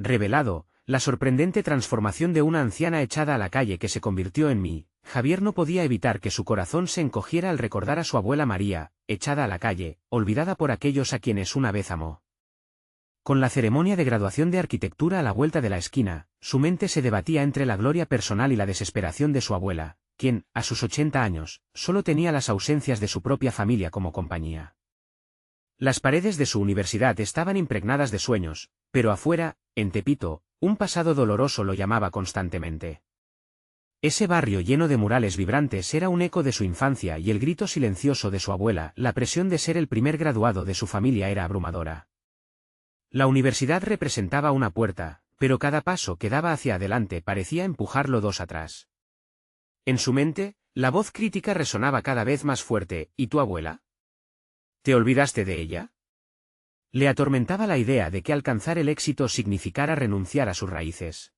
revelado, la sorprendente transformación de una anciana echada a la calle que se convirtió en mí, Javier no podía evitar que su corazón se encogiera al recordar a su abuela María, echada a la calle, olvidada por aquellos a quienes una vez amó. Con la ceremonia de graduación de arquitectura a la vuelta de la esquina, su mente se debatía entre la gloria personal y la desesperación de su abuela, quien, a sus 80 años, solo tenía las ausencias de su propia familia como compañía. Las paredes de su universidad estaban impregnadas de sueños, pero afuera, en Tepito, un pasado doloroso lo llamaba constantemente. Ese barrio lleno de murales vibrantes era un eco de su infancia y el grito silencioso de su abuela, la presión de ser el primer graduado de su familia era abrumadora. La universidad representaba una puerta, pero cada paso que daba hacia adelante parecía empujarlo 2 atrás. En su mente, la voz crítica resonaba cada vez más fuerte. ¿Y tu abuela? ¿Te olvidaste de ella? Le atormentaba la idea de que alcanzar el éxito significara renunciar a sus raíces.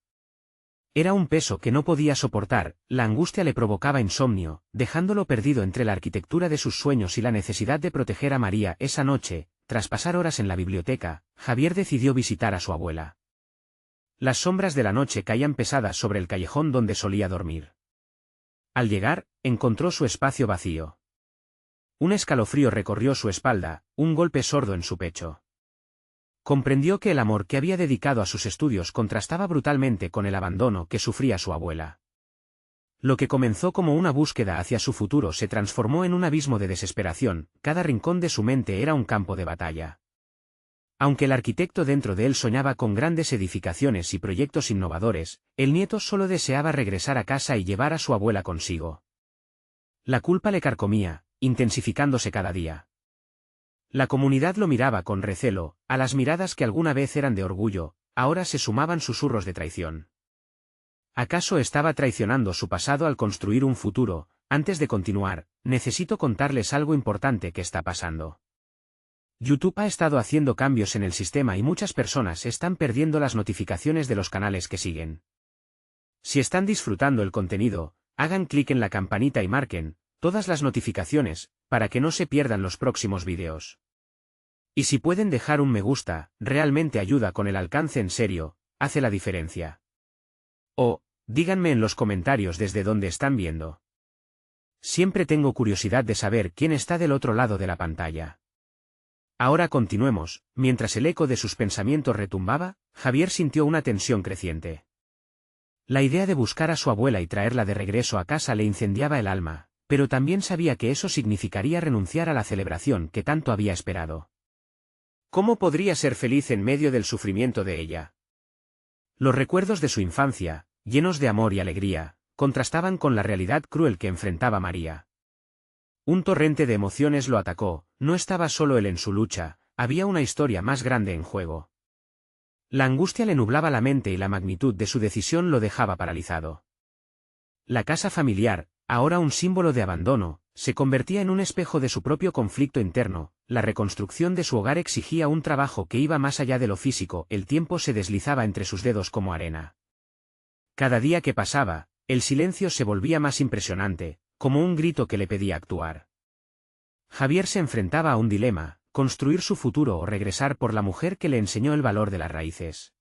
Era un peso que no podía soportar, la angustia le provocaba insomnio, dejándolo perdido entre la arquitectura de sus sueños y la necesidad de proteger a María. Esa noche, tras pasar horas en la biblioteca, Javier decidió visitar a su abuela. Las sombras de la noche caían pesadas sobre el callejón donde solía dormir. Al llegar, encontró su espacio vacío. Un escalofrío recorrió su espalda, un golpe sordo en su pecho. Comprendió que el amor que había dedicado a sus estudios contrastaba brutalmente con el abandono que sufría su abuela. Lo que comenzó como una búsqueda hacia su futuro se transformó en un abismo de desesperación, cada rincón de su mente era un campo de batalla. Aunque el arquitecto dentro de él soñaba con grandes edificaciones y proyectos innovadores, el nieto solo deseaba regresar a casa y llevar a su abuela consigo. La culpa le carcomía, intensificándose cada día. La comunidad lo miraba con recelo, a las miradas que alguna vez eran de orgullo, ahora se sumaban susurros de traición. ¿Acaso estaba traicionando su pasado al construir un futuro? Antes de continuar, necesito contarles algo importante que está pasando. YouTube ha estado haciendo cambios en el sistema y muchas personas están perdiendo las notificaciones de los canales que siguen. Si están disfrutando el contenido, hagan clic en la campanita y marquen todas las notificaciones, para que no se pierdan los próximos vídeos. Y si pueden dejar un me gusta, realmente ayuda con el alcance en serio, hace la diferencia. O, díganme en los comentarios desde dónde están viendo. Siempre tengo curiosidad de saber quién está del otro lado de la pantalla. Ahora continuemos. Mientras el eco de sus pensamientos retumbaba, Javier sintió una tensión creciente. La idea de buscar a su abuela y traerla de regreso a casa le incendiaba el alma, pero también sabía que eso significaría renunciar a la celebración que tanto había esperado. ¿Cómo podría ser feliz en medio del sufrimiento de ella? Los recuerdos de su infancia, llenos de amor y alegría, contrastaban con la realidad cruel que enfrentaba María. Un torrente de emociones lo atacó, no estaba solo él en su lucha, había una historia más grande en juego. La angustia le nublaba la mente y la magnitud de su decisión lo dejaba paralizado. La casa familiar, ahora un símbolo de abandono, se convertía en un espejo de su propio conflicto interno. La reconstrucción de su hogar exigía un trabajo que iba más allá de lo físico, el tiempo se deslizaba entre sus dedos como arena. Cada día que pasaba, el silencio se volvía más impresionante, como un grito que le pedía actuar. Javier se enfrentaba a un dilema: construir su futuro o regresar por la mujer que le enseñó el valor de las raíces.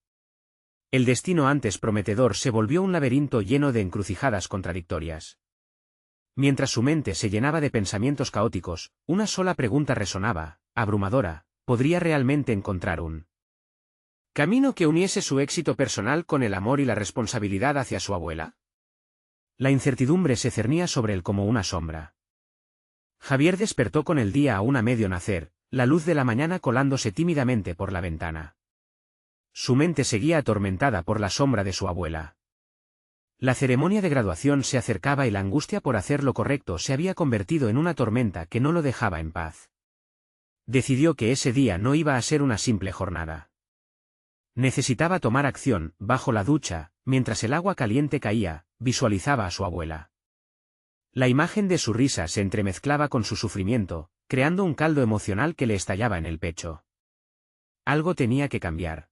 El destino antes prometedor se volvió un laberinto lleno de encrucijadas contradictorias. Mientras su mente se llenaba de pensamientos caóticos, una sola pregunta resonaba, abrumadora: ¿podría realmente encontrar un camino que uniese su éxito personal con el amor y la responsabilidad hacia su abuela? La incertidumbre se cernía sobre él como una sombra. Javier despertó con el día aún a medio nacer, la luz de la mañana colándose tímidamente por la ventana. Su mente seguía atormentada por la sombra de su abuela. La ceremonia de graduación se acercaba y la angustia por hacer lo correcto se había convertido en una tormenta que no lo dejaba en paz. Decidió que ese día no iba a ser una simple jornada. Necesitaba tomar acción. Bajo la ducha, mientras el agua caliente caía, visualizaba a su abuela. La imagen de su risa se entremezclaba con su sufrimiento, creando un caldo emocional que le estallaba en el pecho. Algo tenía que cambiar.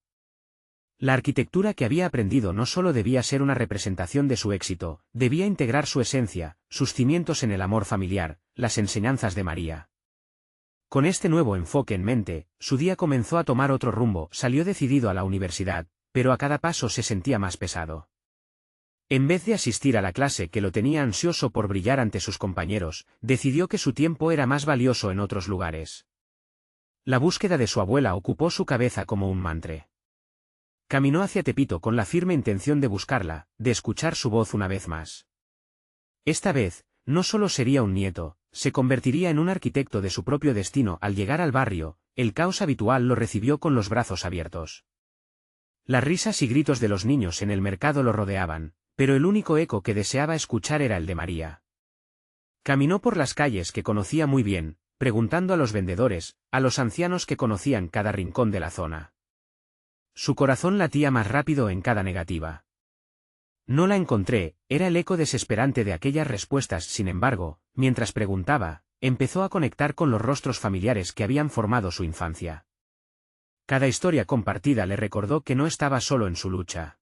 La arquitectura que había aprendido no solo debía ser una representación de su éxito, debía integrar su esencia, sus cimientos en el amor familiar, las enseñanzas de María. Con este nuevo enfoque en mente, su día comenzó a tomar otro rumbo. Salió decidido a la universidad, pero a cada paso se sentía más pesado. En vez de asistir a la clase que lo tenía ansioso por brillar ante sus compañeros, decidió que su tiempo era más valioso en otros lugares. La búsqueda de su abuela ocupó su cabeza como un mantre. Caminó hacia Tepito con la firme intención de buscarla, de escuchar su voz una vez más. Esta vez, no solo sería un nieto, se convertiría en un arquitecto de su propio destino. Al llegar al barrio, el caos habitual lo recibió con los brazos abiertos. Las risas y gritos de los niños en el mercado lo rodeaban, pero el único eco que deseaba escuchar era el de María. Caminó por las calles que conocía muy bien, preguntando a los vendedores, a los ancianos que conocían cada rincón de la zona. Su corazón latía más rápido en cada negativa. No la encontré, era el eco desesperante de aquellas respuestas. Sin embargo, mientras preguntaba, empezó a conectar con los rostros familiares que habían formado su infancia. Cada historia compartida le recordó que no estaba solo en su lucha.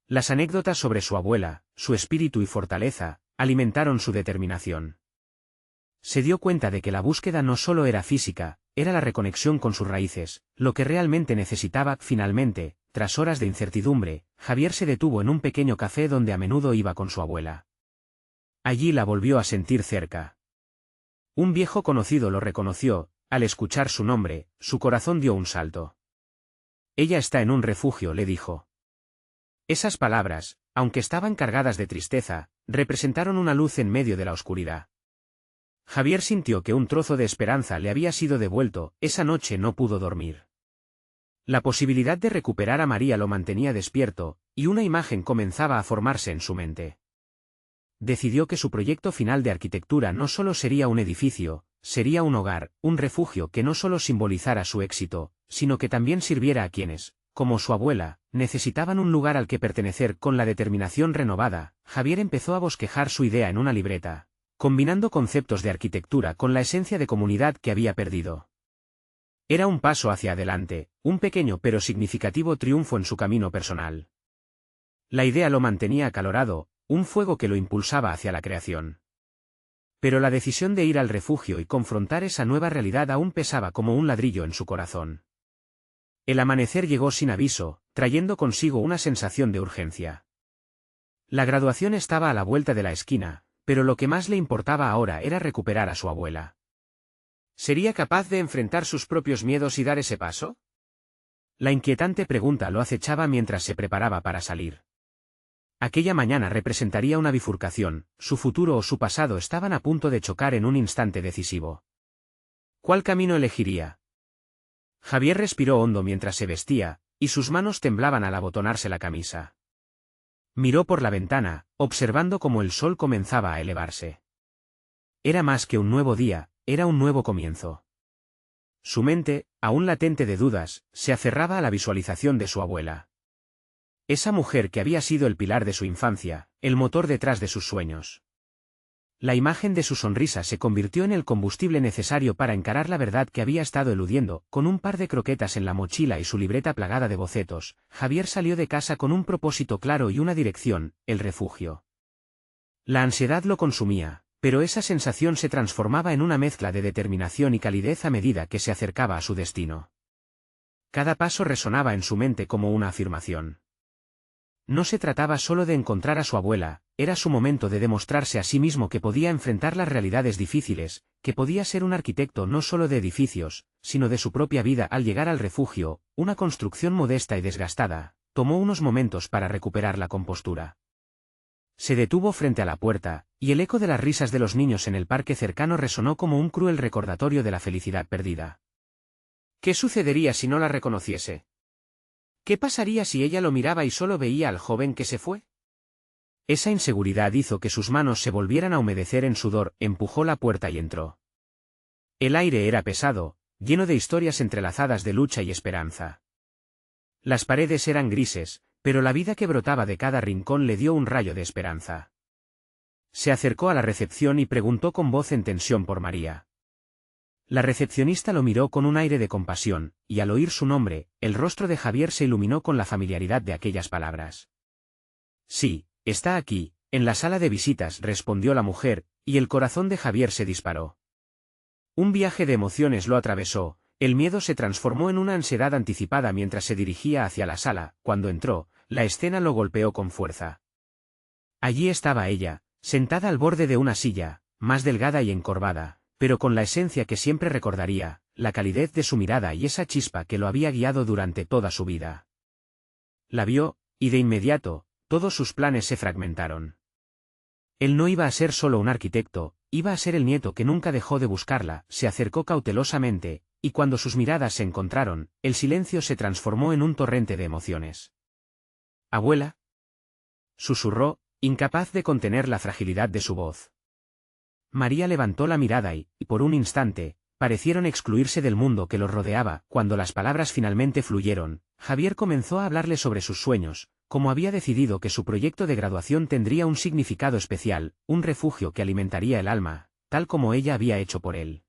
Las anécdotas sobre su abuela, su espíritu y fortaleza, alimentaron su determinación. Se dio cuenta de que la búsqueda no solo era física, era la reconexión con sus raíces, lo que realmente necesitaba. Finalmente, tras horas de incertidumbre, Javier se detuvo en un pequeño café donde a menudo iba con su abuela. Allí la volvió a sentir cerca. Un viejo conocido lo reconoció. Al escuchar su nombre, su corazón dio un salto. «Ella está en un refugio», le dijo. Esas palabras, aunque estaban cargadas de tristeza, representaron una luz en medio de la oscuridad. Javier sintió que un trozo de esperanza le había sido devuelto. Esa noche no pudo dormir. La posibilidad de recuperar a María lo mantenía despierto, y una imagen comenzaba a formarse en su mente. Decidió que su proyecto final de arquitectura no solo sería un edificio, sería un hogar, un refugio que no solo simbolizara su éxito, sino que también sirviera a quienes, como su abuela, necesitaban un lugar al que pertenecer. Con la determinación renovada, Javier empezó a bosquejar su idea en una libreta, combinando conceptos de arquitectura con la esencia de comunidad que había perdido. Era un paso hacia adelante, un pequeño pero significativo triunfo en su camino personal. La idea lo mantenía acalorado, un fuego que lo impulsaba hacia la creación. Pero la decisión de ir al refugio y confrontar esa nueva realidad aún pesaba como un ladrillo en su corazón. El amanecer llegó sin aviso, trayendo consigo una sensación de urgencia. La graduación estaba a la vuelta de la esquina, pero lo que más le importaba ahora era recuperar a su abuela. ¿Sería capaz de enfrentar sus propios miedos y dar ese paso? La inquietante pregunta lo acechaba mientras se preparaba para salir. Aquella mañana representaría una bifurcación, su futuro o su pasado estaban a punto de chocar en un instante decisivo. ¿Cuál camino elegiría? Javier respiró hondo mientras se vestía, y sus manos temblaban al abotonarse la camisa. Miró por la ventana, observando cómo el sol comenzaba a elevarse. Era más que un nuevo día, era un nuevo comienzo. Su mente, aún latente de dudas, se aferraba a la visualización de su abuela. Esa mujer que había sido el pilar de su infancia, el motor detrás de sus sueños. La imagen de su sonrisa se convirtió en el combustible necesario para encarar la verdad que había estado eludiendo. Con un par de croquetas en la mochila y su libreta plagada de bocetos, Javier salió de casa con un propósito claro y una dirección: el refugio. La ansiedad lo consumía, pero esa sensación se transformaba en una mezcla de determinación y calidez a medida que se acercaba a su destino. Cada paso resonaba en su mente como una afirmación. No se trataba solo de encontrar a su abuela, era su momento de demostrarse a sí mismo que podía enfrentar las realidades difíciles, que podía ser un arquitecto no solo de edificios, sino de su propia vida. Al llegar al refugio, una construcción modesta y desgastada, tomó unos momentos para recuperar la compostura. Se detuvo frente a la puerta, y el eco de las risas de los niños en el parque cercano resonó como un cruel recordatorio de la felicidad perdida. ¿Qué sucedería si no la reconociese? ¿Qué pasaría si ella lo miraba y solo veía al joven que se fue? Esa inseguridad hizo que sus manos se volvieran a humedecer en sudor. Empujó la puerta y entró. El aire era pesado, lleno de historias entrelazadas de lucha y esperanza. Las paredes eran grises, pero la vida que brotaba de cada rincón le dio un rayo de esperanza. Se acercó a la recepción y preguntó con voz en tensión por María. La recepcionista lo miró con un aire de compasión, y al oír su nombre, el rostro de Javier se iluminó con la familiaridad de aquellas palabras. Sí, está aquí, en la sala de visitas, respondió la mujer, y el corazón de Javier se disparó. Un viaje de emociones lo atravesó, El miedo se transformó en una ansiedad anticipada mientras se dirigía hacia la sala. Cuando entró, la escena lo golpeó con fuerza. Allí estaba ella, sentada al borde de una silla, más delgada y encorvada, pero con la esencia que siempre recordaría, la calidez de su mirada y esa chispa que lo había guiado durante toda su vida. La vio, y de inmediato, todos sus planes se fragmentaron. Él no iba a ser solo un arquitecto, iba a ser el nieto que nunca dejó de buscarla. Se acercó cautelosamente, y cuando sus miradas se encontraron, el silencio se transformó en un torrente de emociones. «Abuela», susurró, incapaz de contener la fragilidad de su voz. María levantó la mirada y, por un instante, parecieron excluirse del mundo que los rodeaba. Cuando las palabras finalmente fluyeron, Javier comenzó a hablarle sobre sus sueños, cómo había decidido que su proyecto de graduación tendría un significado especial, un refugio que alimentaría el alma, tal como ella había hecho por él.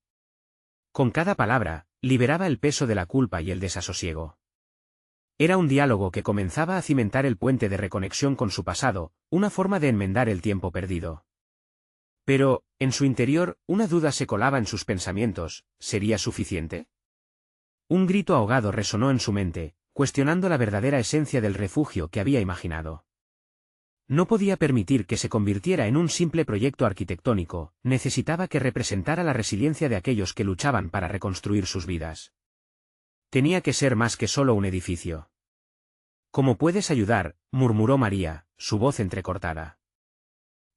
Con cada palabra, liberaba el peso de la culpa y el desasosiego. Era un diálogo que comenzaba a cimentar el puente de reconexión con su pasado, una forma de enmendar el tiempo perdido. Pero, en su interior, una duda se colaba en sus pensamientos. ¿Sería suficiente? Un grito ahogado resonó en su mente, cuestionando la verdadera esencia del refugio que había imaginado. No podía permitir que se convirtiera en un simple proyecto arquitectónico, necesitaba que representara la resiliencia de aquellos que luchaban para reconstruir sus vidas. Tenía que ser más que solo un edificio. «¿Cómo puedes ayudar?», murmuró María, su voz entrecortada.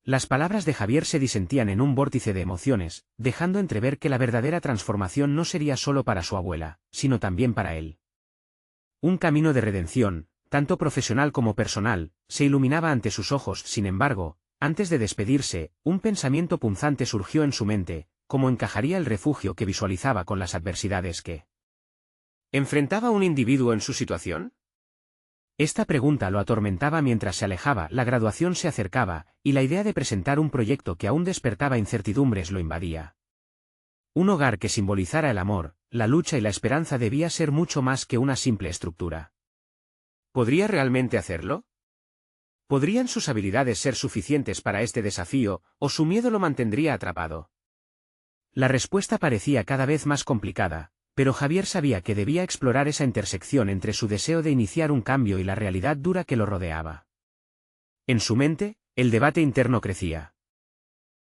Las palabras de Javier se disentían en un vórtice de emociones, dejando entrever que la verdadera transformación no sería solo para su abuela, sino también para él. Un camino de redención, tanto profesional como personal, se iluminaba ante sus ojos. Sin embargo, antes de despedirse, un pensamiento punzante surgió en su mente: ¿cómo encajaría el refugio que visualizaba con las adversidades que enfrentaba un individuo en su situación? Esta pregunta lo atormentaba mientras se alejaba. La graduación se acercaba, y la idea de presentar un proyecto que aún despertaba incertidumbres lo invadía. Un hogar que simbolizara el amor, la lucha y la esperanza debía ser mucho más que una simple estructura. ¿Podría realmente hacerlo? ¿Podrían sus habilidades ser suficientes para este desafío, o su miedo lo mantendría atrapado? La respuesta parecía cada vez más complicada, pero Javier sabía que debía explorar esa intersección entre su deseo de iniciar un cambio y la realidad dura que lo rodeaba. En su mente, el debate interno crecía.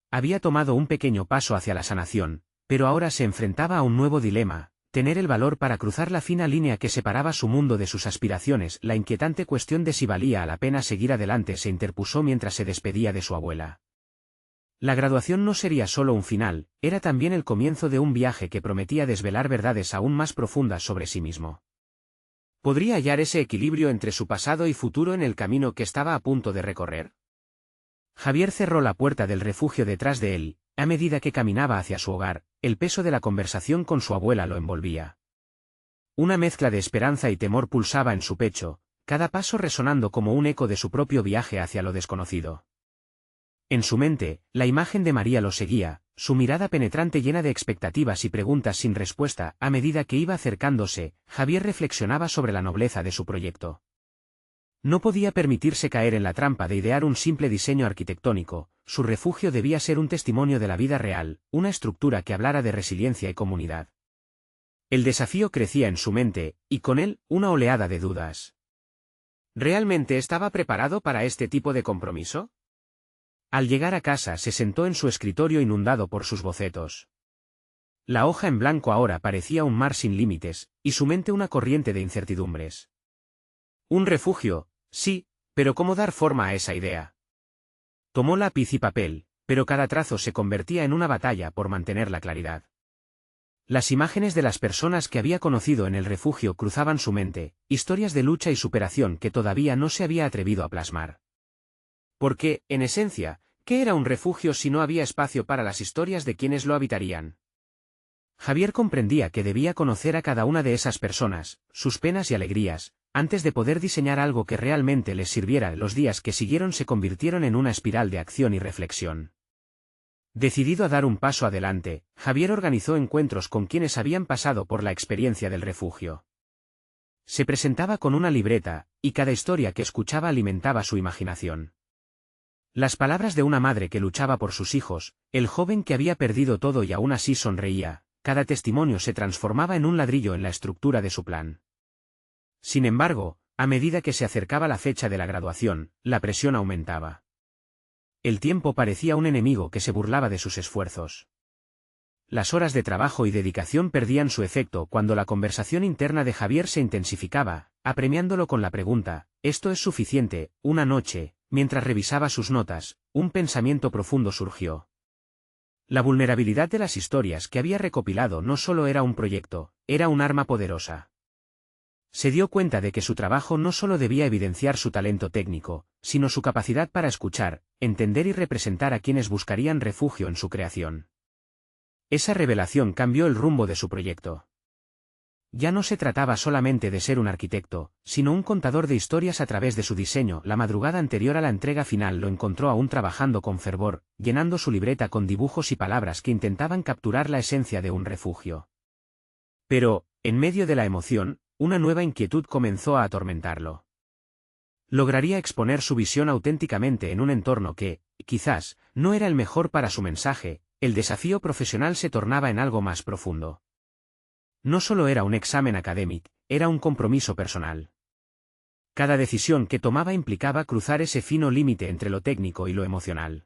Había tomado un pequeño paso hacia la sanación, pero ahora se enfrentaba a un nuevo dilema: tener el valor para cruzar la fina línea que separaba su mundo de sus aspiraciones. La inquietante cuestión de si valía la pena seguir adelante se interpuso mientras se despedía de su abuela. La graduación no sería solo un final, era también el comienzo de un viaje que prometía desvelar verdades aún más profundas sobre sí mismo. ¿Podría hallar ese equilibrio entre su pasado y futuro en el camino que estaba a punto de recorrer? Javier cerró la puerta del refugio detrás de él. A medida que caminaba hacia su hogar, el peso de la conversación con su abuela lo envolvía. Una mezcla de esperanza y temor pulsaba en su pecho, cada paso resonando como un eco de su propio viaje hacia lo desconocido. En su mente, la imagen de María lo seguía, su mirada penetrante llena de expectativas y preguntas sin respuesta. A medida que iba acercándose, Javier reflexionaba sobre la nobleza de su proyecto. No podía permitirse caer en la trampa de idear un simple diseño arquitectónico. Su refugio debía ser un testimonio de la vida real, una estructura que hablara de resiliencia y comunidad. El desafío crecía en su mente, y con él, una oleada de dudas. ¿Realmente estaba preparado para este tipo de compromiso? Al llegar a casa se sentó en su escritorio inundado por sus bocetos. La hoja en blanco ahora parecía un mar sin límites, y su mente una corriente de incertidumbres. Un refugio, sí, pero ¿cómo dar forma a esa idea? Tomó lápiz y papel, pero cada trazo se convertía en una batalla por mantener la claridad. Las imágenes de las personas que había conocido en el refugio cruzaban su mente, historias de lucha y superación que todavía no se había atrevido a plasmar. Porque, en esencia, ¿qué era un refugio si no había espacio para las historias de quienes lo habitarían? Javier comprendía que debía conocer a cada una de esas personas, sus penas y alegrías, antes de poder diseñar algo que realmente les sirviera. Los días que siguieron se convirtieron en una espiral de acción y reflexión. Decidido a dar un paso adelante, Javier organizó encuentros con quienes habían pasado por la experiencia del refugio. Se presentaba con una libreta, y cada historia que escuchaba alimentaba su imaginación. Las palabras de una madre que luchaba por sus hijos, el joven que había perdido todo y aún así sonreía, cada testimonio se transformaba en un ladrillo en la estructura de su plan. Sin embargo, a medida que se acercaba la fecha de la graduación, la presión aumentaba. El tiempo parecía un enemigo que se burlaba de sus esfuerzos. Las horas de trabajo y dedicación perdían su efecto cuando la conversación interna de Javier se intensificaba, apremiándolo con la pregunta: ¿esto es suficiente? Una noche, mientras revisaba sus notas, un pensamiento profundo surgió. La vulnerabilidad de las historias que había recopilado no solo era un proyecto, era un arma poderosa. Se dio cuenta de que su trabajo no solo debía evidenciar su talento técnico, sino su capacidad para escuchar, entender y representar a quienes buscarían refugio en su creación. Esa revelación cambió el rumbo de su proyecto. Ya no se trataba solamente de ser un arquitecto, sino un contador de historias a través de su diseño. La madrugada anterior a la entrega final lo encontró aún trabajando con fervor, llenando su libreta con dibujos y palabras que intentaban capturar la esencia de un refugio. Pero, en medio de la emoción, una nueva inquietud comenzó a atormentarlo. ¿Lograría exponer su visión auténticamente en un entorno que, quizás, no era el mejor para su mensaje? El desafío profesional se tornaba en algo más profundo. No solo era un examen académico, era un compromiso personal. Cada decisión que tomaba implicaba cruzar ese fino límite entre lo técnico y lo emocional.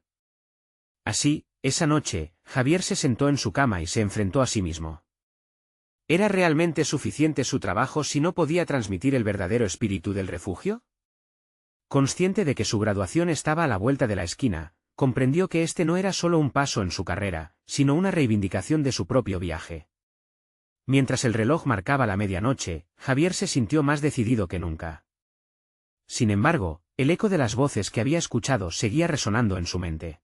Así, esa noche, Javier se sentó en su cama y se enfrentó a sí mismo. ¿Era realmente suficiente su trabajo si no podía transmitir el verdadero espíritu del refugio? Consciente de que su graduación estaba a la vuelta de la esquina, comprendió que este no era solo un paso en su carrera, sino una reivindicación de su propio viaje. Mientras el reloj marcaba la medianoche, Javier se sintió más decidido que nunca. Sin embargo, el eco de las voces que había escuchado seguía resonando en su mente.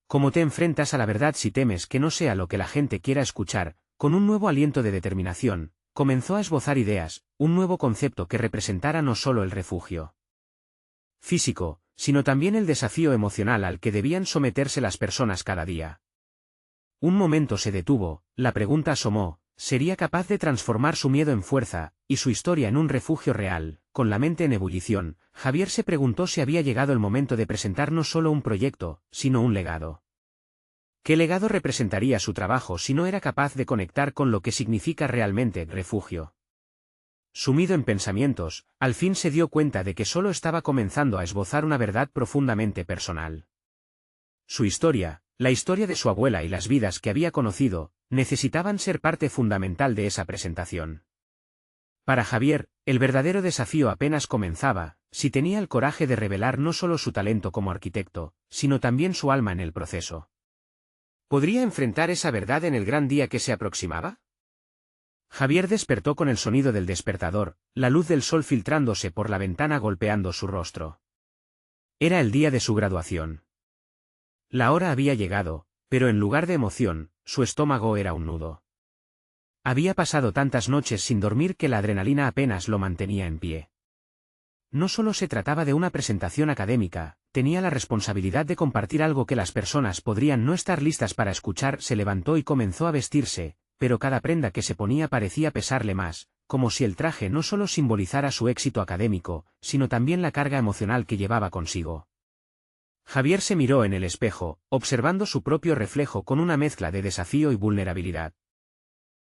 ¿Cómo te enfrentas a la verdad si temes que no sea lo que la gente quiera escuchar? Con un nuevo aliento de determinación, comenzó a esbozar ideas, un nuevo concepto que representara no solo el refugio físico, sino también el desafío emocional al que debían someterse las personas cada día. Un momento se detuvo, la pregunta asomó: ¿sería capaz de transformar su miedo en fuerza, y su historia en un refugio real? Con la mente en ebullición, Javier se preguntó si había llegado el momento de presentar no solo un proyecto, sino un legado. ¿Qué legado representaría su trabajo si no era capaz de conectar con lo que significa realmente refugio? Sumido en pensamientos, al fin se dio cuenta de que solo estaba comenzando a esbozar una verdad profundamente personal. Su historia, la historia de su abuela y las vidas que había conocido, necesitaban ser parte fundamental de esa presentación. Para Javier, el verdadero desafío apenas comenzaba, si tenía el coraje de revelar no solo su talento como arquitecto, sino también su alma en el proceso. ¿Podría enfrentar esa verdad en el gran día que se aproximaba? Javier despertó con el sonido del despertador, la luz del sol filtrándose por la ventana golpeando su rostro. Era el día de su graduación. La hora había llegado, pero en lugar de emoción, su estómago era un nudo. Había pasado tantas noches sin dormir que la adrenalina apenas lo mantenía en pie. No solo se trataba de una presentación académica, tenía la responsabilidad de compartir algo que las personas podrían no estar listas para escuchar. Se levantó y comenzó a vestirse, pero cada prenda que se ponía parecía pesarle más, como si el traje no solo simbolizara su éxito académico, sino también la carga emocional que llevaba consigo. Javier se miró en el espejo, observando su propio reflejo con una mezcla de desafío y vulnerabilidad.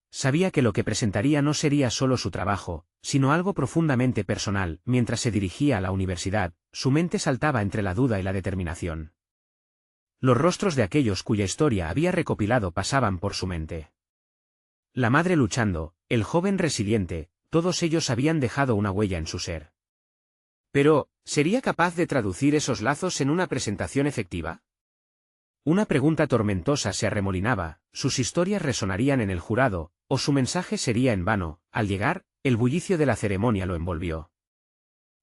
Sabía que lo que presentaría no sería solo su trabajo, sino algo profundamente personal. Mientras se dirigía a la universidad, su mente saltaba entre la duda y la determinación. Los rostros de aquellos cuya historia había recopilado pasaban por su mente. La madre luchando, el joven resiliente, todos ellos habían dejado una huella en su ser. Pero, ¿sería capaz de traducir esos lazos en una presentación efectiva? Una pregunta tormentosa se arremolinaba: ¿sus historias resonarían en el jurado, o su mensaje sería en vano? Al llegar, el bullicio de la ceremonia lo envolvió.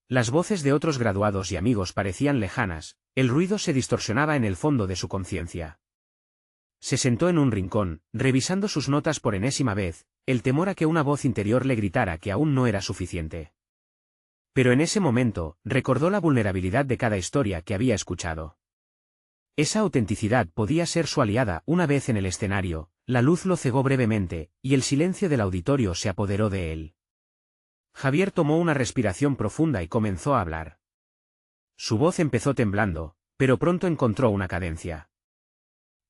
Las voces de otros graduados y amigos parecían lejanas, el ruido se distorsionaba en el fondo de su conciencia. Se sentó en un rincón, revisando sus notas por enésima vez, el temor a que una voz interior le gritara que aún no era suficiente. Pero en ese momento, recordó la vulnerabilidad de cada historia que había escuchado. Esa autenticidad podía ser su aliada. Una vez en el escenario, la luz lo cegó brevemente, y el silencio del auditorio se apoderó de él. Javier tomó una respiración profunda y comenzó a hablar. Su voz empezó temblando, pero pronto encontró una cadencia.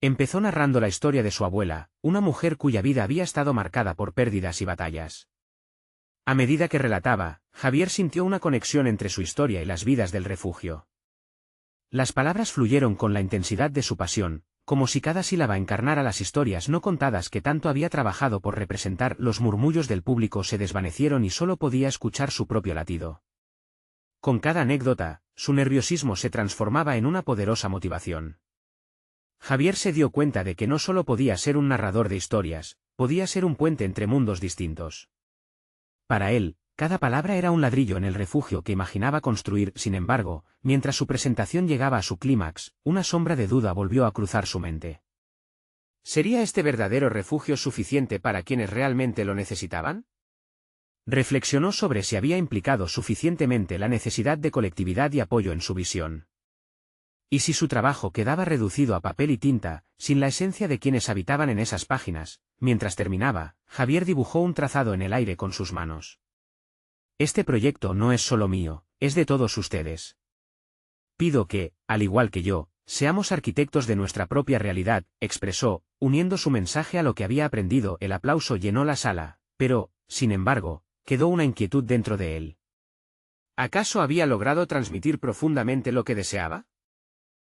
Empezó narrando la historia de su abuela, una mujer cuya vida había estado marcada por pérdidas y batallas. A medida que relataba, Javier sintió una conexión entre su historia y las vidas del refugio. Las palabras fluyeron con la intensidad de su pasión, como si cada sílaba encarnara las historias no contadas que tanto había trabajado por representar. Los murmullos del público se desvanecieron y solo podía escuchar su propio latido. Con cada anécdota, su nerviosismo se transformaba en una poderosa motivación. Javier se dio cuenta de que no solo podía ser un narrador de historias, podía ser un puente entre mundos distintos. Para él, cada palabra era un ladrillo en el refugio que imaginaba construir. Sin embargo, mientras su presentación llegaba a su clímax, una sombra de duda volvió a cruzar su mente. ¿Sería este verdadero refugio suficiente para quienes realmente lo necesitaban? Reflexionó sobre si había implicado suficientemente la necesidad de colectividad y apoyo en su visión. ¿Y si su trabajo quedaba reducido a papel y tinta, sin la esencia de quienes habitaban en esas páginas? Mientras terminaba, Javier dibujó un trazado en el aire con sus manos. Este proyecto no es solo mío, es de todos ustedes. Pido que, al igual que yo, seamos arquitectos de nuestra propia realidad, expresó, uniendo su mensaje a lo que había aprendido. El aplauso llenó la sala, pero, sin embargo, quedó una inquietud dentro de él. ¿Acaso había logrado transmitir profundamente lo que deseaba?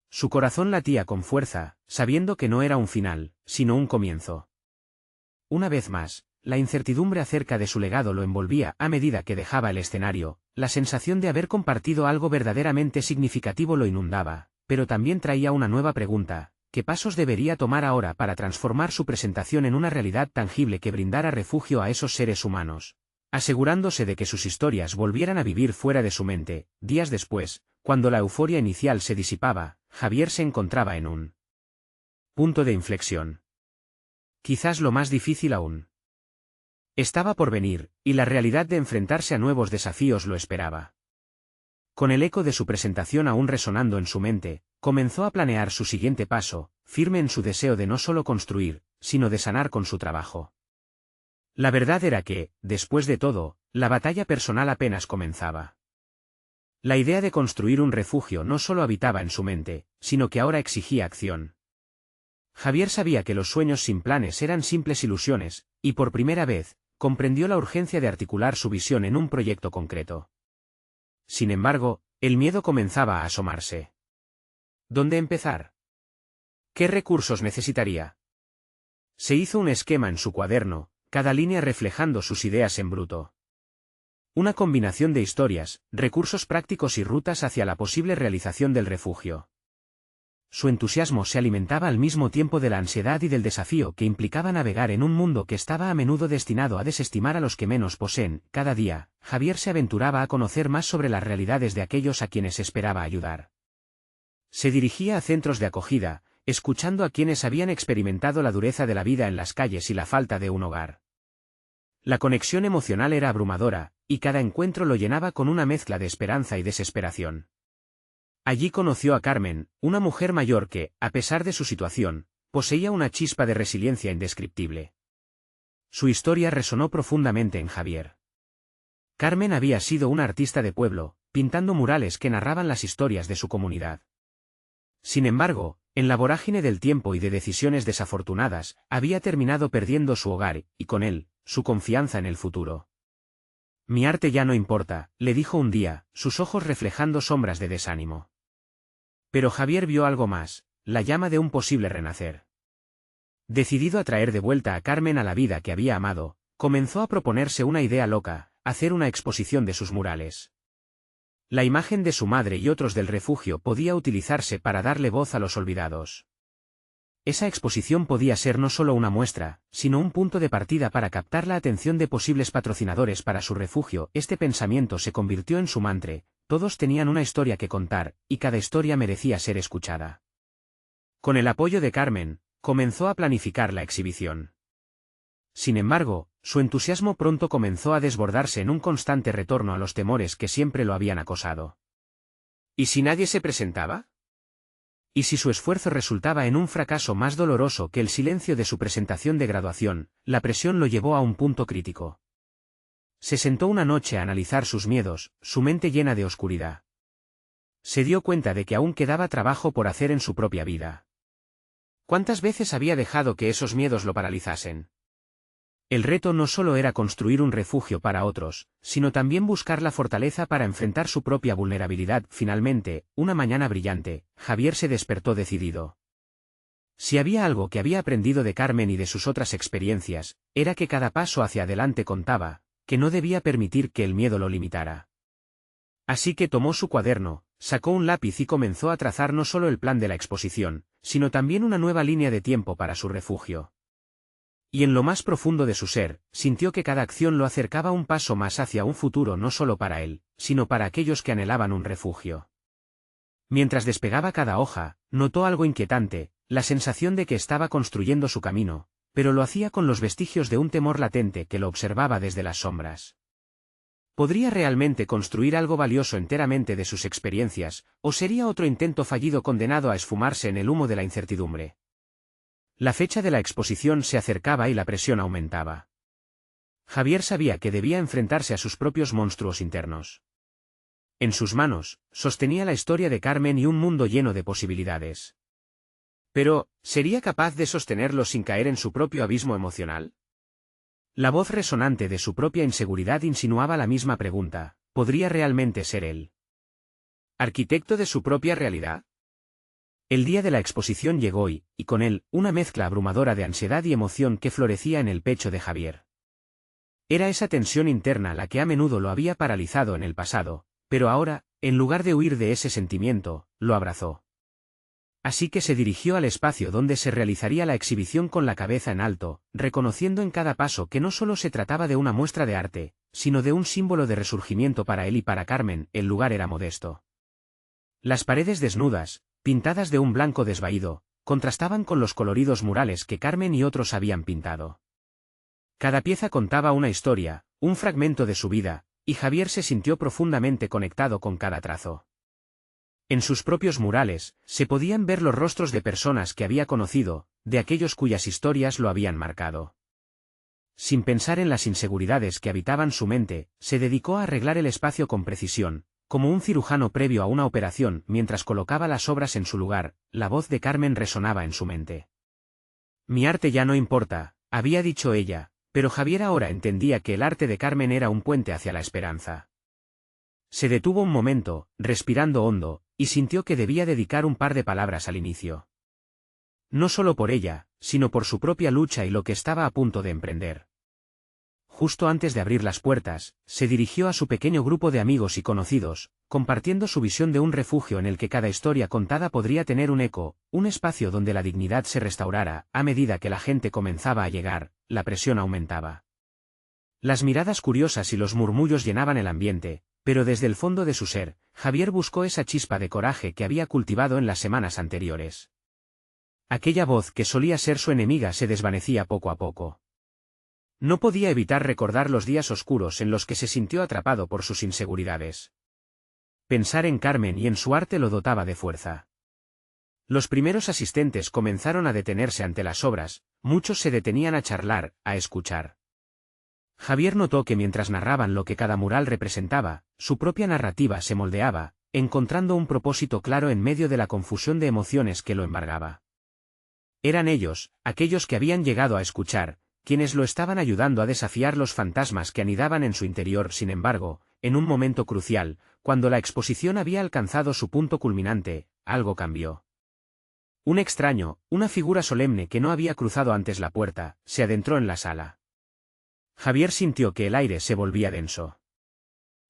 Su corazón latía con fuerza, sabiendo que no era un final, sino un comienzo. Una vez más, la incertidumbre acerca de su legado lo envolvía. A medida que dejaba el escenario, la sensación de haber compartido algo verdaderamente significativo lo inundaba, pero también traía una nueva pregunta: ¿qué pasos debería tomar ahora para transformar su presentación en una realidad tangible que brindara refugio a esos seres humanos? Asegurándose de que sus historias volvieran a vivir fuera de su mente, días después, cuando la euforia inicial se disipaba, Javier se encontraba en un punto de inflexión. Quizás lo más difícil aún estaba por venir, y la realidad de enfrentarse a nuevos desafíos lo esperaba. Con el eco de su presentación aún resonando en su mente, comenzó a planear su siguiente paso, firme en su deseo de no solo construir, sino de sanar con su trabajo. La verdad era que, después de todo, la batalla personal apenas comenzaba. La idea de construir un refugio no solo habitaba en su mente, sino que ahora exigía acción. Javier sabía que los sueños sin planes eran simples ilusiones, y por primera vez, comprendió la urgencia de articular su visión en un proyecto concreto. Sin embargo, el miedo comenzaba a asomarse. ¿Dónde empezar? ¿Qué recursos necesitaría? Se hizo un esquema en su cuaderno, cada línea reflejando sus ideas en bruto. Una combinación de historias, recursos prácticos y rutas hacia la posible realización del refugio. Su entusiasmo se alimentaba al mismo tiempo de la ansiedad y del desafío que implicaba navegar en un mundo que estaba a menudo destinado a desestimar a los que menos poseen. Cada día, Javier se aventuraba a conocer más sobre las realidades de aquellos a quienes esperaba ayudar. Se dirigía a centros de acogida, escuchando a quienes habían experimentado la dureza de la vida en las calles y la falta de un hogar. La conexión emocional era abrumadora, y cada encuentro lo llenaba con una mezcla de esperanza y desesperación. Allí conoció a Carmen, una mujer mayor que, a pesar de su situación, poseía una chispa de resiliencia indescriptible. Su historia resonó profundamente en Javier. Carmen había sido una artista de pueblo, pintando murales que narraban las historias de su comunidad. Sin embargo, en la vorágine del tiempo y de decisiones desafortunadas, había terminado perdiendo su hogar, y con él, su confianza en el futuro. «Mi arte ya no importa», le dijo un día, sus ojos reflejando sombras de desánimo. Pero Javier vio algo más, la llama de un posible renacer. Decidido a traer de vuelta a Carmen a la vida que había amado, comenzó a proponerse una idea loca: hacer una exposición de sus murales. La imagen de su madre y otros del refugio podía utilizarse para darle voz a los olvidados. Esa exposición podía ser no solo una muestra, sino un punto de partida para captar la atención de posibles patrocinadores para su refugio. Este pensamiento se convirtió en su mantra: todos tenían una historia que contar, y cada historia merecía ser escuchada. Con el apoyo de Carmen, comenzó a planificar la exhibición. Sin embargo, su entusiasmo pronto comenzó a desbordarse en un constante retorno a los temores que siempre lo habían acosado. ¿Y si nadie se presentaba? ¿Y si su esfuerzo resultaba en un fracaso más doloroso que el silencio de su presentación de graduación? La presión lo llevó a un punto crítico. Se sentó una noche a analizar sus miedos, su mente llena de oscuridad. Se dio cuenta de que aún quedaba trabajo por hacer en su propia vida. ¿Cuántas veces había dejado que esos miedos lo paralizasen? El reto no solo era construir un refugio para otros, sino también buscar la fortaleza para enfrentar su propia vulnerabilidad. Finalmente, una mañana brillante, Javier se despertó decidido. Si había algo que había aprendido de Carmen y de sus otras experiencias, era que cada paso hacia adelante contaba, que no debía permitir que el miedo lo limitara. Así que tomó su cuaderno, sacó un lápiz y comenzó a trazar no solo el plan de la exposición, sino también una nueva línea de tiempo para su refugio. Y en lo más profundo de su ser, sintió que cada acción lo acercaba un paso más hacia un futuro no solo para él, sino para aquellos que anhelaban un refugio. Mientras despegaba cada hoja, notó algo inquietante, la sensación de que estaba construyendo su camino, pero lo hacía con los vestigios de un temor latente que lo observaba desde las sombras. ¿Podría realmente construir algo valioso enteramente de sus experiencias, o sería otro intento fallido condenado a esfumarse en el humo de la incertidumbre? La fecha de la exposición se acercaba y la presión aumentaba. Javier sabía que debía enfrentarse a sus propios monstruos internos. En sus manos, sostenía la historia de Carmen y un mundo lleno de posibilidades. Pero, ¿sería capaz de sostenerlo sin caer en su propio abismo emocional? La voz resonante de su propia inseguridad insinuaba la misma pregunta: ¿podría realmente ser él arquitecto de su propia realidad? El día de la exposición llegó y con él, una mezcla abrumadora de ansiedad y emoción que florecía en el pecho de Javier. Era esa tensión interna la que a menudo lo había paralizado en el pasado, pero ahora, en lugar de huir de ese sentimiento, lo abrazó. Así que se dirigió al espacio donde se realizaría la exhibición con la cabeza en alto, reconociendo en cada paso que no solo se trataba de una muestra de arte, sino de un símbolo de resurgimiento para él y para Carmen. El lugar era modesto. Las paredes desnudas, pintadas de un blanco desvaído, contrastaban con los coloridos murales que Carmen y otros habían pintado. Cada pieza contaba una historia, un fragmento de su vida, y Javier se sintió profundamente conectado con cada trazo. En sus propios murales, se podían ver los rostros de personas que había conocido, de aquellos cuyas historias lo habían marcado. Sin pensar en las inseguridades que habitaban su mente, se dedicó a arreglar el espacio con precisión, como un cirujano previo a una operación. Mientras colocaba las obras en su lugar, la voz de Carmen resonaba en su mente. «Mi arte ya no importa», había dicho ella, pero Javier ahora entendía que el arte de Carmen era un puente hacia la esperanza. Se detuvo un momento, respirando hondo, y sintió que debía dedicar un par de palabras al inicio. No solo por ella, sino por su propia lucha y lo que estaba a punto de emprender. Justo antes de abrir las puertas, se dirigió a su pequeño grupo de amigos y conocidos, compartiendo su visión de un refugio en el que cada historia contada podría tener un eco, un espacio donde la dignidad se restaurara. A medida que la gente comenzaba a llegar, la presión aumentaba. Las miradas curiosas y los murmullos llenaban el ambiente, pero desde el fondo de su ser, Javier buscó esa chispa de coraje que había cultivado en las semanas anteriores. Aquella voz que solía ser su enemiga se desvanecía poco a poco. No podía evitar recordar los días oscuros en los que se sintió atrapado por sus inseguridades. Pensar en Carmen y en su arte lo dotaba de fuerza. Los primeros asistentes comenzaron a detenerse ante las obras, muchos se detenían a charlar, a escuchar. Javier notó que mientras narraban lo que cada mural representaba, su propia narrativa se moldeaba, encontrando un propósito claro en medio de la confusión de emociones que lo embargaba. Eran ellos, aquellos que habían llegado a escuchar, quienes lo estaban ayudando a desafiar los fantasmas que anidaban en su interior. Sin embargo, en un momento crucial, cuando la exposición había alcanzado su punto culminante, algo cambió. Un extraño, una figura solemne que no había cruzado antes la puerta, se adentró en la sala. Javier sintió que el aire se volvía denso.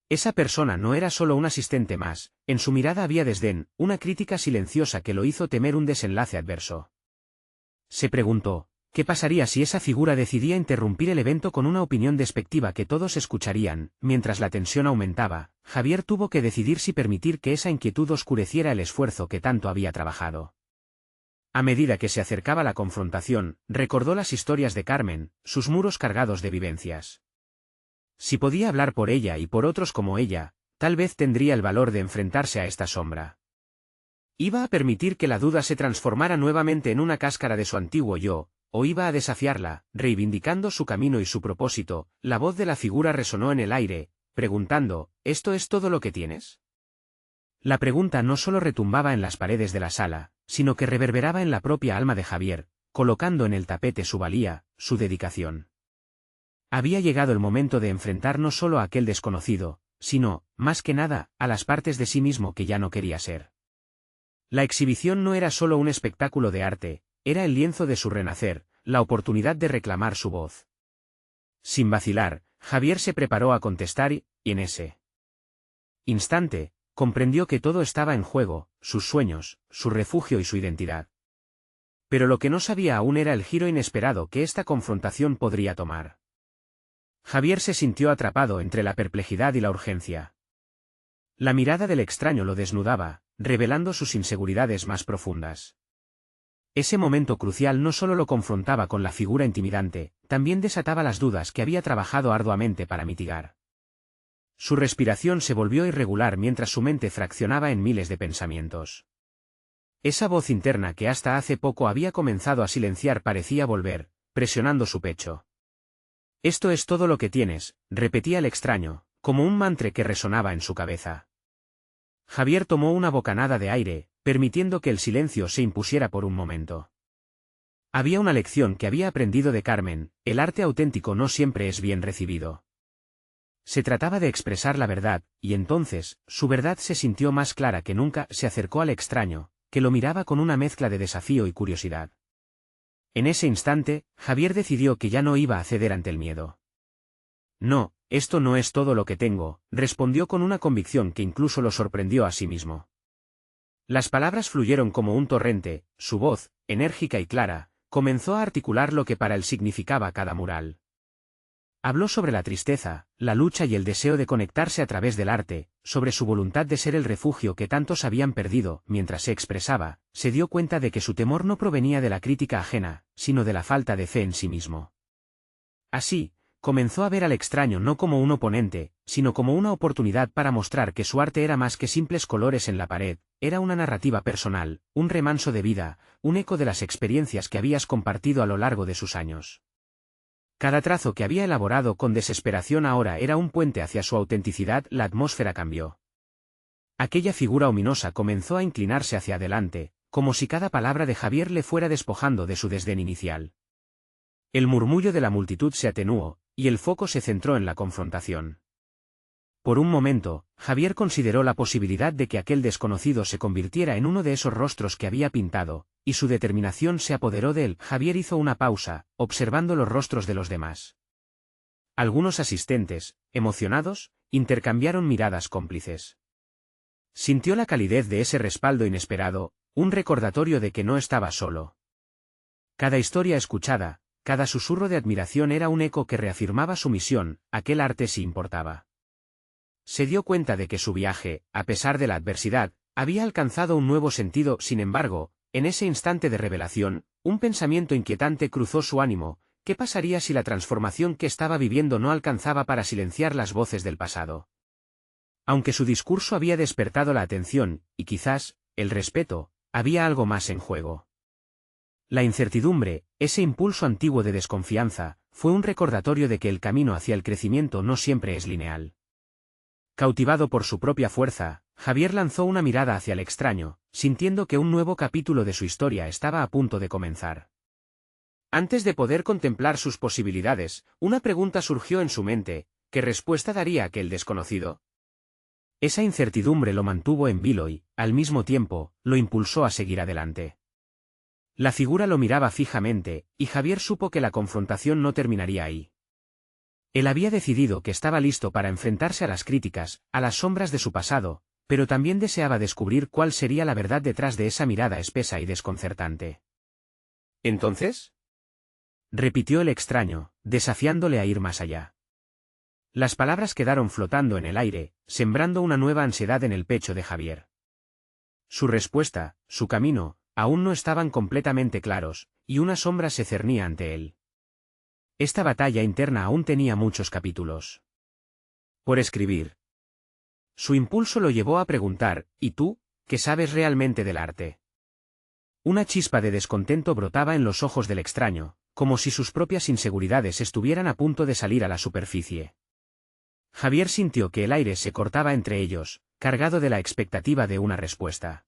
Esa persona no era solo un asistente más, en su mirada había desdén, una crítica silenciosa que lo hizo temer un desenlace adverso. Se preguntó, ¿qué pasaría si esa figura decidía interrumpir el evento con una opinión despectiva que todos escucharían? Mientras la tensión aumentaba, Javier tuvo que decidir si permitir que esa inquietud oscureciera el esfuerzo que tanto había trabajado. A medida que se acercaba la confrontación, recordó las historias de Carmen, sus muros cargados de vivencias. Si podía hablar por ella y por otros como ella, tal vez tendría el valor de enfrentarse a esta sombra. ¿Iba a permitir que la duda se transformara nuevamente en una cáscara de su antiguo yo, o iba a desafiarla, reivindicando su camino y su propósito? La voz de la figura resonó en el aire, preguntando, ¿esto es todo lo que tienes? La pregunta no solo retumbaba en las paredes de la sala, sino que reverberaba en la propia alma de Javier, colocando en el tapete su valía, su dedicación. Había llegado el momento de enfrentar no solo a aquel desconocido, sino, más que nada, a las partes de sí mismo que ya no quería ser. La exhibición no era solo un espectáculo de arte, era el lienzo de su renacer, la oportunidad de reclamar su voz. Sin vacilar, Javier se preparó a contestar y en ese instante, comprendió que todo estaba en juego, sus sueños, su refugio y su identidad. Pero lo que no sabía aún era el giro inesperado que esta confrontación podría tomar. Javier se sintió atrapado entre la perplejidad y la urgencia. La mirada del extraño lo desnudaba, revelando sus inseguridades más profundas. Ese momento crucial no solo lo confrontaba con la figura intimidante, también desataba las dudas que había trabajado arduamente para mitigar. Su respiración se volvió irregular mientras su mente fraccionaba en miles de pensamientos. Esa voz interna que hasta hace poco había comenzado a silenciar parecía volver, presionando su pecho. «Esto es todo lo que tienes», repetía el extraño, como un mantra que resonaba en su cabeza. Javier tomó una bocanada de aire, permitiendo que el silencio se impusiera por un momento. Había una lección que había aprendido de Carmen: el arte auténtico no siempre es bien recibido. Se trataba de expresar la verdad, y entonces, su verdad se sintió más clara que nunca. Se acercó al extraño, que lo miraba con una mezcla de desafío y curiosidad. En ese instante, Javier decidió que ya no iba a ceder ante el miedo. «No, esto no es todo lo que tengo», respondió con una convicción que incluso lo sorprendió a sí mismo. Las palabras fluyeron como un torrente, su voz, enérgica y clara, comenzó a articular lo que para él significaba cada mural. Habló sobre la tristeza, la lucha y el deseo de conectarse a través del arte, sobre su voluntad de ser el refugio que tantos habían perdido. Mientras se expresaba, se dio cuenta de que su temor no provenía de la crítica ajena, sino de la falta de fe en sí mismo. Así, comenzó a ver al extraño no como un oponente, sino como una oportunidad para mostrar que su arte era más que simples colores en la pared, era una narrativa personal, un remanso de vida, un eco de las experiencias que habías compartido a lo largo de sus años. Cada trazo que había elaborado con desesperación ahora era un puente hacia su autenticidad. La atmósfera cambió. Aquella figura ominosa comenzó a inclinarse hacia adelante, como si cada palabra de Javier le fuera despojando de su desdén inicial. El murmullo de la multitud se atenuó, y el foco se centró en la confrontación. Por un momento, Javier consideró la posibilidad de que aquel desconocido se convirtiera en uno de esos rostros que había pintado, y su determinación se apoderó de él. Javier hizo una pausa, observando los rostros de los demás. Algunos asistentes, emocionados, intercambiaron miradas cómplices. Sintió la calidez de ese respaldo inesperado, un recordatorio de que no estaba solo. Cada historia escuchada, cada susurro de admiración era un eco que reafirmaba su misión: aquel arte sí importaba. Se dio cuenta de que su viaje, a pesar de la adversidad, había alcanzado un nuevo sentido. Sin embargo, en ese instante de revelación, un pensamiento inquietante cruzó su ánimo: ¿qué pasaría si la transformación que estaba viviendo no alcanzaba para silenciar las voces del pasado? Aunque su discurso había despertado la atención, y quizás, el respeto, había algo más en juego. La incertidumbre, ese impulso antiguo de desconfianza, fue un recordatorio de que el camino hacia el crecimiento no siempre es lineal. Cautivado por su propia fuerza, Javier lanzó una mirada hacia el extraño, sintiendo que un nuevo capítulo de su historia estaba a punto de comenzar. Antes de poder contemplar sus posibilidades, una pregunta surgió en su mente: ¿qué respuesta daría aquel desconocido? Esa incertidumbre lo mantuvo en vilo y, al mismo tiempo, lo impulsó a seguir adelante. La figura lo miraba fijamente, y Javier supo que la confrontación no terminaría ahí. Él había decidido que estaba listo para enfrentarse a las críticas, a las sombras de su pasado, pero también deseaba descubrir cuál sería la verdad detrás de esa mirada espesa y desconcertante. ¿Entonces?, repitió el extraño, desafiándole a ir más allá. Las palabras quedaron flotando en el aire, sembrando una nueva ansiedad en el pecho de Javier. Su respuesta, su camino, aún no estaban completamente claros, y una sombra se cernía ante él. Esta batalla interna aún tenía muchos capítulos por escribir. Su impulso lo llevó a preguntar: ¿y tú, qué sabes realmente del arte? Una chispa de descontento brotaba en los ojos del extraño, como si sus propias inseguridades estuvieran a punto de salir a la superficie. Javier sintió que el aire se cortaba entre ellos, cargado de la expectativa de una respuesta.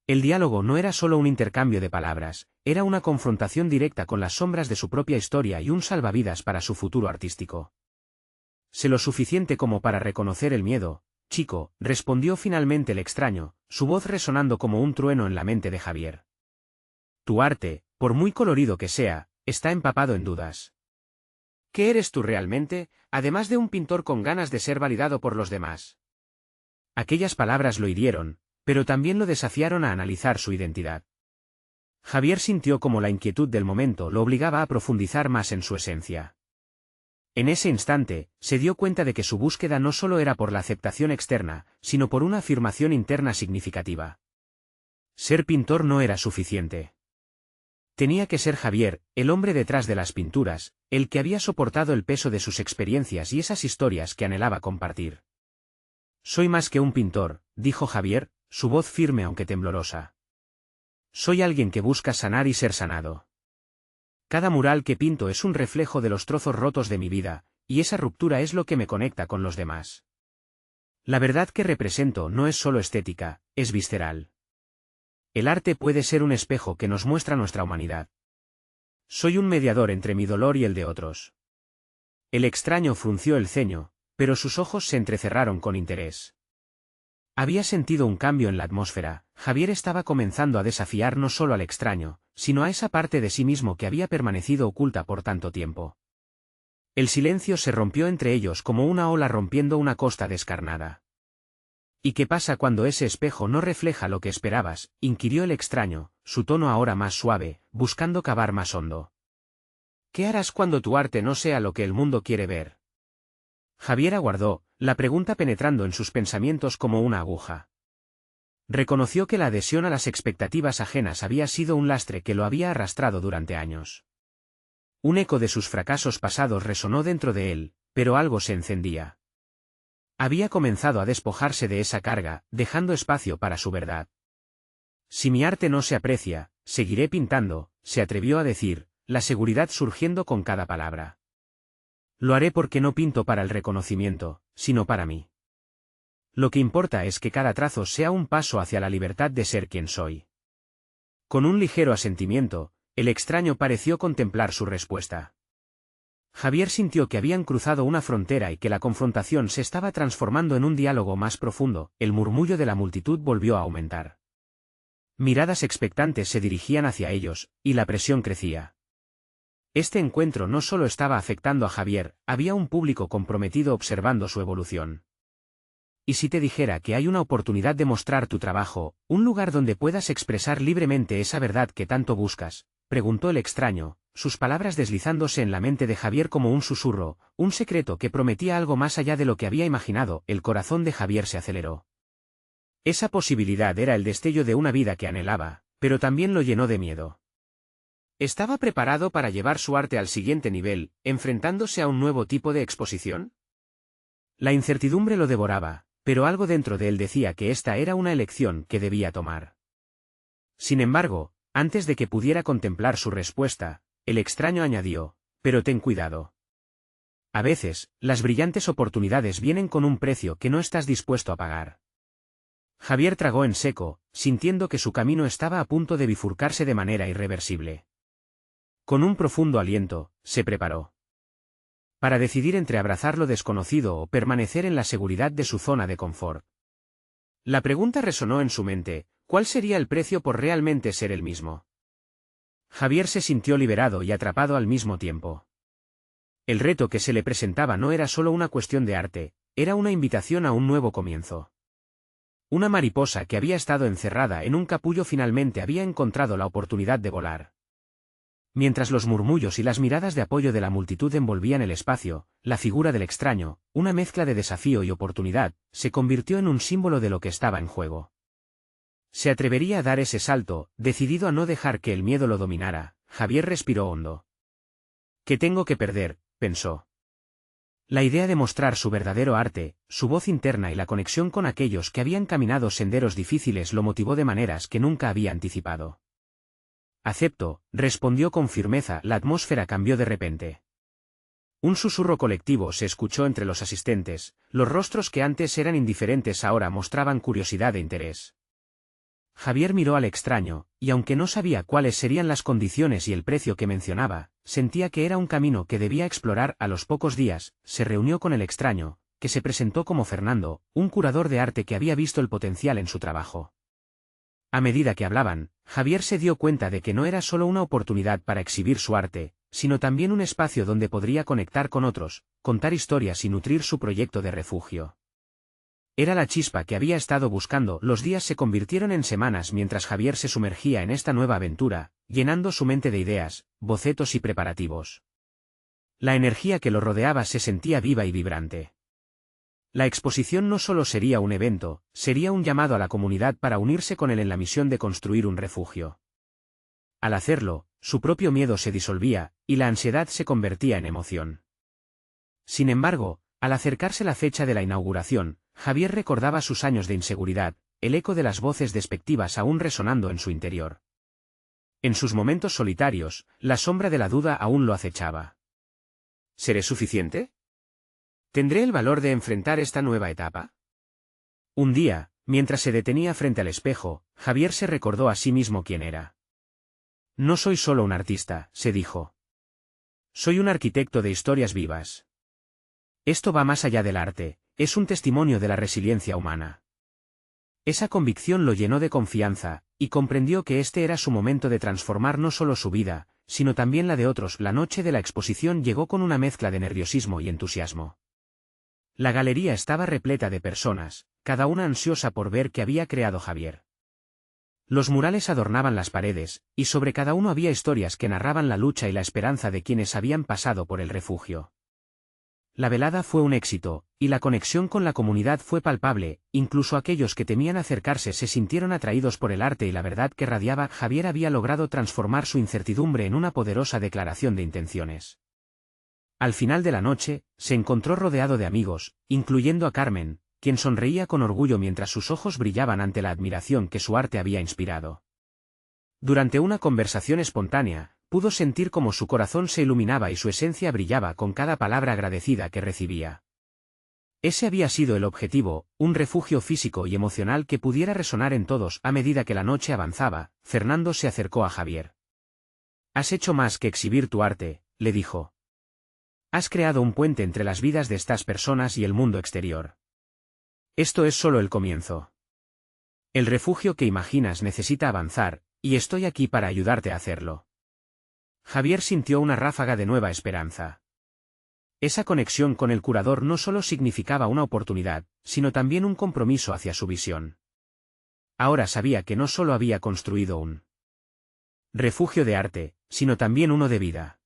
El diálogo no era solo un intercambio de palabras, era una confrontación directa con las sombras de su propia historia y un salvavidas para su futuro artístico. Sé lo suficiente como para reconocer el miedo, chico, respondió finalmente el extraño, su voz resonando como un trueno en la mente de Javier. Tu arte, por muy colorido que sea, está empapado en dudas. ¿Qué eres tú realmente, además de un pintor con ganas de ser validado por los demás? Aquellas palabras lo hirieron, pero también lo desafiaron a analizar su identidad. Javier sintió como la inquietud del momento lo obligaba a profundizar más en su esencia. En ese instante, se dio cuenta de que su búsqueda no solo era por la aceptación externa, sino por una afirmación interna significativa. Ser pintor no era suficiente. Tenía que ser Javier, el hombre detrás de las pinturas, el que había soportado el peso de sus experiencias y esas historias que anhelaba compartir. Soy más que un pintor, dijo Javier, su voz firme aunque temblorosa. Soy alguien que busca sanar y ser sanado. Cada mural que pinto es un reflejo de los trozos rotos de mi vida, y esa ruptura es lo que me conecta con los demás. La verdad que represento no es solo estética, es visceral. El arte puede ser un espejo que nos muestra nuestra humanidad. Soy un mediador entre mi dolor y el de otros. El extraño frunció el ceño, pero sus ojos se entrecerraron con interés. Había sentido un cambio en la atmósfera. Javier estaba comenzando a desafiar no solo al extraño, sino a esa parte de sí mismo que había permanecido oculta por tanto tiempo. El silencio se rompió entre ellos como una ola rompiendo una costa descarnada. ¿Y qué pasa cuando ese espejo no refleja lo que esperabas?, inquirió el extraño, su tono ahora más suave, buscando cavar más hondo. ¿Qué harás cuando tu arte no sea lo que el mundo quiere ver? Javier aguardó, la pregunta penetrando en sus pensamientos como una aguja. Reconoció que la adhesión a las expectativas ajenas había sido un lastre que lo había arrastrado durante años. Un eco de sus fracasos pasados resonó dentro de él, pero algo se encendía. Había comenzado a despojarse de esa carga, dejando espacio para su verdad. Si mi arte no se aprecia, seguiré pintando, se atrevió a decir, la seguridad surgiendo con cada palabra. Lo haré porque no pinto para el reconocimiento, sino para mí. Lo que importa es que cada trazo sea un paso hacia la libertad de ser quien soy. Con un ligero asentimiento, el extraño pareció contemplar su respuesta. Javier sintió que habían cruzado una frontera y que la confrontación se estaba transformando en un diálogo más profundo. El murmullo de la multitud volvió a aumentar. Miradas expectantes se dirigían hacia ellos, y la presión crecía. Este encuentro no solo estaba afectando a Javier, había un público comprometido observando su evolución. ¿Y si te dijera que hay una oportunidad de mostrar tu trabajo, un lugar donde puedas expresar libremente esa verdad que tanto buscas?, preguntó el extraño, sus palabras deslizándose en la mente de Javier como un susurro, un secreto que prometía algo más allá de lo que había imaginado. El corazón de Javier se aceleró. Esa posibilidad era el destello de una vida que anhelaba, pero también lo llenó de miedo. ¿Estaba preparado para llevar su arte al siguiente nivel, enfrentándose a un nuevo tipo de exposición? La incertidumbre lo devoraba, pero algo dentro de él decía que esta era una elección que debía tomar. Sin embargo, antes de que pudiera contemplar su respuesta, el extraño añadió, pero ten cuidado. A veces, las brillantes oportunidades vienen con un precio que no estás dispuesto a pagar. Javier tragó en seco, sintiendo que su camino estaba a punto de bifurcarse de manera irreversible. Con un profundo aliento, se preparó. Para decidir entre abrazar lo desconocido o permanecer en la seguridad de su zona de confort. La pregunta resonó en su mente, ¿cuál sería el precio por realmente ser el mismo? Javier se sintió liberado y atrapado al mismo tiempo. El reto que se le presentaba no era solo una cuestión de arte, era una invitación a un nuevo comienzo. Una mariposa que había estado encerrada en un capullo finalmente había encontrado la oportunidad de volar. Mientras los murmullos y las miradas de apoyo de la multitud envolvían el espacio, la figura del extraño, una mezcla de desafío y oportunidad, se convirtió en un símbolo de lo que estaba en juego. Se atrevería a dar ese salto, decidido a no dejar que el miedo lo dominara. Javier respiró hondo. ¿Qué tengo que perder?, pensó. La idea de mostrar su verdadero arte, su voz interna y la conexión con aquellos que habían caminado senderos difíciles lo motivó de maneras que nunca había anticipado. Acepto, respondió con firmeza. La atmósfera cambió de repente. Un susurro colectivo se escuchó entre los asistentes, los rostros que antes eran indiferentes ahora mostraban curiosidad e interés. Javier miró al extraño, y aunque no sabía cuáles serían las condiciones y el precio que mencionaba, sentía que era un camino que debía explorar. A los pocos días, se reunió con el extraño, que se presentó como Fernando, un curador de arte que había visto el potencial en su trabajo. A medida que hablaban, Javier se dio cuenta de que no era solo una oportunidad para exhibir su arte, sino también un espacio donde podría conectar con otros, contar historias y nutrir su proyecto de refugio. Era la chispa que había estado buscando. Los días se convirtieron en semanas mientras Javier se sumergía en esta nueva aventura, llenando su mente de ideas, bocetos y preparativos. La energía que lo rodeaba se sentía viva y vibrante. La exposición no solo sería un evento, sería un llamado a la comunidad para unirse con él en la misión de construir un refugio. Al hacerlo, su propio miedo se disolvía, y la ansiedad se convertía en emoción. Sin embargo, al acercarse la fecha de la inauguración, Javier recordaba sus años de inseguridad, el eco de las voces despectivas aún resonando en su interior. En sus momentos solitarios, la sombra de la duda aún lo acechaba. ¿Seré suficiente? ¿Tendré el valor de enfrentar esta nueva etapa? Un día, mientras se detenía frente al espejo, Javier se recordó a sí mismo quién era. No soy solo un artista, se dijo. Soy un arquitecto de historias vivas. Esto va más allá del arte, es un testimonio de la resiliencia humana. Esa convicción lo llenó de confianza, y comprendió que este era su momento de transformar no solo su vida, sino también la de otros. La noche de la exposición llegó con una mezcla de nerviosismo y entusiasmo. La galería estaba repleta de personas, cada una ansiosa por ver qué había creado Javier. Los murales adornaban las paredes, y sobre cada uno había historias que narraban la lucha y la esperanza de quienes habían pasado por el refugio. La velada fue un éxito, y la conexión con la comunidad fue palpable. Incluso aquellos que temían acercarse se sintieron atraídos por el arte y la verdad que radiaba. Javier había logrado transformar su incertidumbre en una poderosa declaración de intenciones. Al final de la noche, se encontró rodeado de amigos, incluyendo a Carmen, quien sonreía con orgullo mientras sus ojos brillaban ante la admiración que su arte había inspirado. Durante una conversación espontánea, pudo sentir cómo su corazón se iluminaba y su esencia brillaba con cada palabra agradecida que recibía. Ese había sido el objetivo, un refugio físico y emocional que pudiera resonar en todos. A medida que la noche avanzaba, Fernando se acercó a Javier. «Has hecho más que exhibir tu arte», le dijo. «Has creado un puente entre las vidas de estas personas y el mundo exterior. Esto es solo el comienzo. El refugio que imaginas necesita avanzar, y estoy aquí para ayudarte a hacerlo». Javier sintió una ráfaga de nueva esperanza. Esa conexión con el curador no solo significaba una oportunidad, sino también un compromiso hacia su visión. Ahora sabía que no solo había construido un refugio de arte, sino también uno de vida.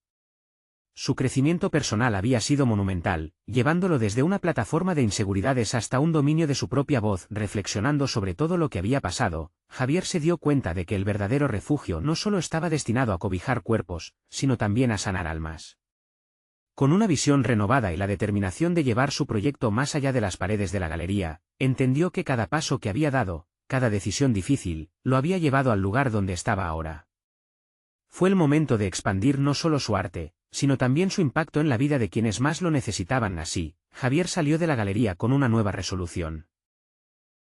Su crecimiento personal había sido monumental, llevándolo desde una plataforma de inseguridades hasta un dominio de su propia voz. Reflexionando sobre todo lo que había pasado, Javier se dio cuenta de que el verdadero refugio no solo estaba destinado a cobijar cuerpos, sino también a sanar almas. Con una visión renovada y la determinación de llevar su proyecto más allá de las paredes de la galería, entendió que cada paso que había dado, cada decisión difícil, lo había llevado al lugar donde estaba ahora. Fue el momento de expandir no solo su arte, sino también su impacto en la vida de quienes más lo necesitaban. Así, Javier salió de la galería con una nueva resolución.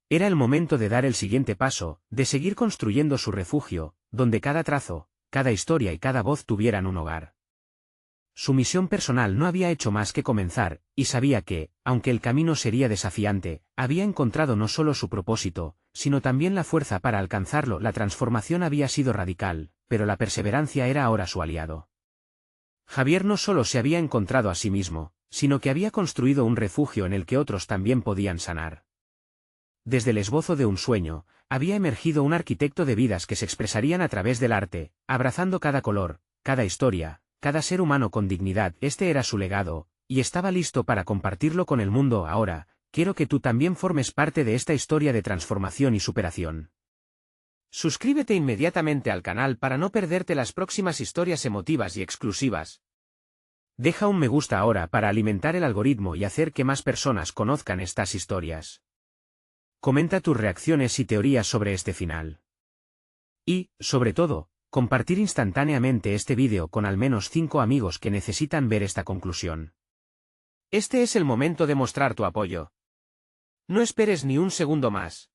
Era el momento de dar el siguiente paso, de seguir construyendo su refugio, donde cada trazo, cada historia y cada voz tuvieran un hogar. Su misión personal no había hecho más que comenzar, y sabía que, aunque el camino sería desafiante, había encontrado no solo su propósito, sino también la fuerza para alcanzarlo. La transformación había sido radical, pero la perseverancia era ahora su aliado. Javier no solo se había encontrado a sí mismo, sino que había construido un refugio en el que otros también podían sanar. Desde el esbozo de un sueño, había emergido un arquitecto de vidas que se expresarían a través del arte, abrazando cada color, cada historia, cada ser humano con dignidad. Este era su legado, y estaba listo para compartirlo con el mundo. Ahora, quiero que tú también formes parte de esta historia de transformación y superación. Suscríbete inmediatamente al canal para no perderte las próximas historias emotivas y exclusivas. Deja un me gusta ahora para alimentar el algoritmo y hacer que más personas conozcan estas historias. Comenta tus reacciones y teorías sobre este final. Y, sobre todo, compartir instantáneamente este vídeo con al menos 5 amigos que necesitan ver esta conclusión. Este es el momento de mostrar tu apoyo. No esperes ni un segundo más.